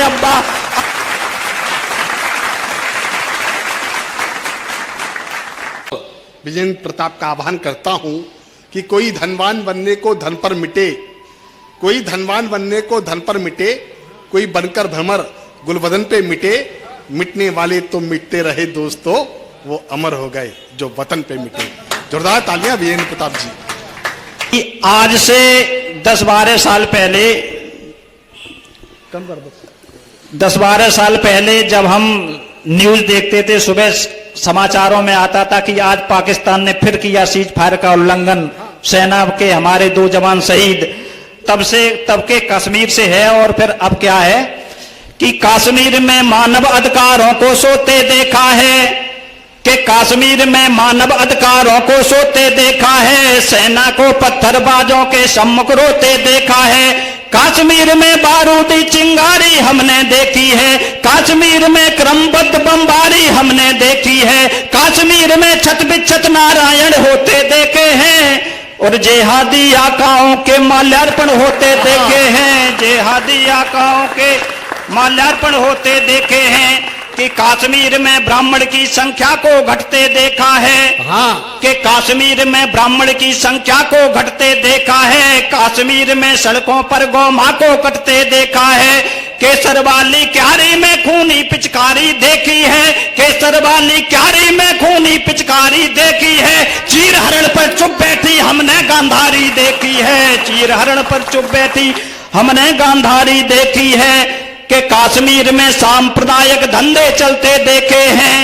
अब्बा। विजेंद्र प्रताप का आह्वान करता हूं कि कोई धनवान बनने को धन पर मिटे, कोई धनवान बनने को धन पर मिटे, कोई बनकर भ्रमर गुलबदन पे मिटे, मिटने वाले तो मिटते रहे दोस्तों, वो अमर हो गए जो वतन पे मिटे। जोरदार तालियां विजेंद्र प्रताप जी। आज से 10-12 साल पहले, कम कर दो, 10-12 साल पहले जब हम न्यूज देखते थे, सुबह समाचारों में आता था कि आज पाकिस्तान ने फिर किया सीज फायर का उल्लंघन, सेना के हमारे 2 जवान शहीद, तब के कश्मीर से है। और फिर अब क्या है कि कश्मीर में मानव अधिकारों को सोते देखा है, कि कश्मीर में मानव अधिकारों को सोते देखा है, सेना को पत्थरबाजों के सम्मुख रोते देखा है। कश्मीर में बारूदी चिंगारी हमने देखी है, कश्मीर में क्रमबद्ध बमबारी हमने देखी है, कश्मीर में छत बिच्छत नारायण होते देखे हैं, और जेहादी आकाओं के माल्यार्पण होते देखे हैं, जेहादी आकाओं के माल्यार्पण होते देखे हैं। कि कश्मीर में ब्राह्मण की संख्या को घटते देखा है, हाँ। कि कश्मीर में ब्राह्मण की संख्या को घटते देखा है, कश्मीर में सड़कों पर गौ मां को कटते देखा है, केसर वाली क्यारी में खूनी पिचकारी देखी है, केसर वाली क्यारी में खूनी पिचकारी देखी है। चीर हरण पर चुप बैठी हमने गांधारी देखी है, चीर हरण पर चुप बैठी हमने गांधारी देखी है। कि कश्मीर में सांप्रदायिक धंधे चलते देखे हैं,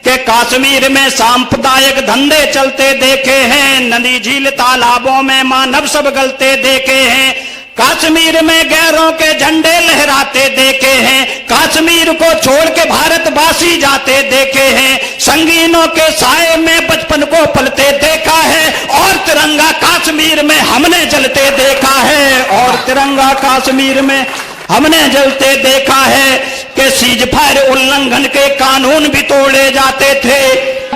कि कश्मीर में सांप्रदायिक धंधे चलते देखे हैं, नदी झील तालाबों में मानव सब गलते देखे हैं, कश्मीर में गैरों के झंडे लहराते देखे हैं, कश्मीर को छोड़ के भारतवासी जाते देखे हैं, संगीनों के साए में बचपन को पलते देखा है, और तिरंगा कश्मीर में हमने जलते देखा है, और तिरंगा कश्मीर में हमने जलते देखा है। कि सीज फायर उल्लंघन के कानून भी तोड़े जाते थे,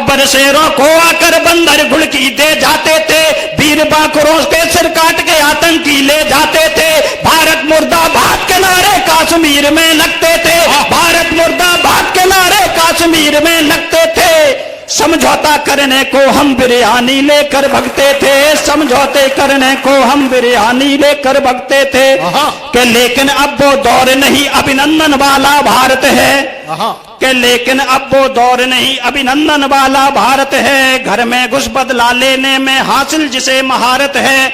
बरसेरों को आकर बंदर घुड़की दे जाते थे, वीर बांकुरों के सिर काट के आतंकी ले जाते थे, भारत मुर्दाबाद के नारे कश्मीर में लगते थे, भारत मुर्दाबाद के नारे कश्मीर में लगते थे। समझौता करने को हम बिरयानी लेकर भगते थे, समझौते करने को हम बिरयानी लेकर भगते थे, कि लेकिन अब वो दौर नहीं अभिनंदन वाला भारत है, कि लेकिन अब वो दौर नहीं अभिनंदन वाला भारत है। घर में घुस बदला लेने में हासिल जिसे महारत है,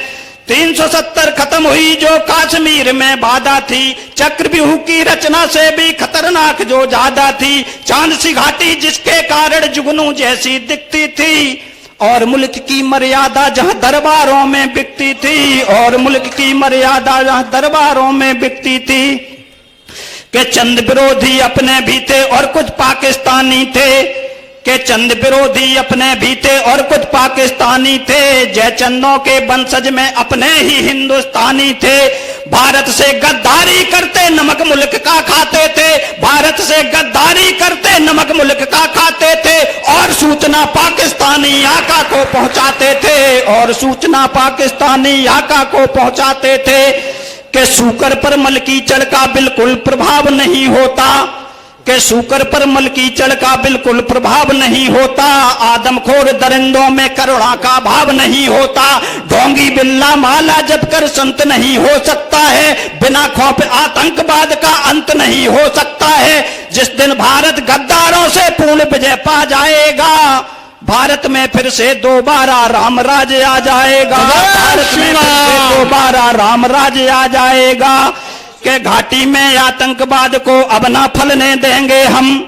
370 खत्म हुई जो कश्मीर में बाधा थी, चक्रव्यूह की रचना से भी खतरनाक जो ज्यादा थी, चांद सी घाटी जिसके कारण जुगनू जैसी दिखती थी, और मुल्क की मर्यादा जहां दरबारों में बिकती थी, और मुल्क की मर्यादा जहां दरबारों में बिकती थी। कि चंद विरोधी अपने भी थे और कुछ पाकिस्तानी थे, के चंद विरोधी अपने भी थे और कुछ पाकिस्तानी थे, जयचंदों के वंशज में अपने ही हिंदुस्तानी थे, भारत से गद्दारी करते नमक मुल्क का खाते थे, भारत से गद्दारी करते नमक मुल्क का खाते थे, और सूचना पाकिस्तानी आका को पहुंचाते थे, और सूचना पाकिस्तानी आका को पहुंचाते थे। कि सूकर पर मलकीचड़ का बिल्कुल प्रभाव नहीं होता, कि सूकर पर मलकीचड़ का बिल्कुल प्रभाव नहीं होता, आदमखोर दरिंदों में करुणा का भाव नहीं होता, ढोंगी बिल्ला माला जब कर संत नहीं हो सकता है, बिना खौफ आतंकवाद का अंत नहीं हो सकता है। जिस दिन भारत गद्दारों से पूर्ण विजय पा जाएगा, भारत में फिर से दोबारा राम राज्य आ जाएगा, भारत में फिर से दोबारा राम राज्य आ जाएगा। के घाटी में आतंकवाद को अब ना फलने देंगे हम,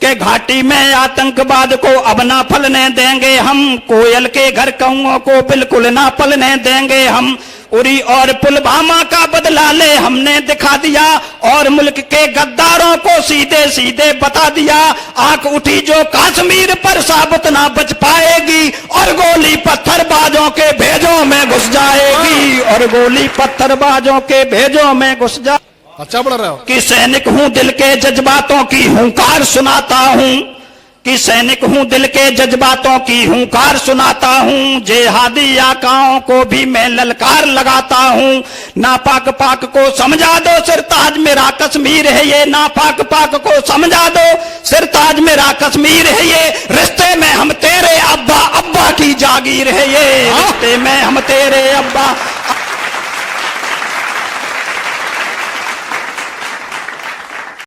के घाटी में आतंकवाद को अब ना फलने देंगे हम, कोयल के घर कौओं को बिल्कुल ना पलने देंगे हम, उरी और पुलवामा का बदला ले हमने दिखा दिया, और मुल्क के गद्दारों को सीधे सीधे बता दिया, आंख उठी जो कश्मीर पर साबित ना बच पाएगी, और गोली पत्थरबाजों के भेजों में घुस जाएगी, और गोली पत्थरबाजों के भेजों में घुस जा। अच्छा बढ़ रहा हो कि सैनिक हूं दिल के जज्बातों की हुंकार सुनाता हूं, कि सैनिक हूँ दिल के जज्बातों की हुंकार सुनाता हूँ। जेहादी आकाओं को भी मैं ललकार लगाता हूँ। नापाक पाक को समझा दो सिरताज मेरा कश्मीर है ये, नापाक पाक को समझा दो सिरताज मेरा कश्मीर है ये। रिश्ते में हम तेरे अब्बा अब्बा की जागीर है ये, रिश्ते में हम तेरे अब्बा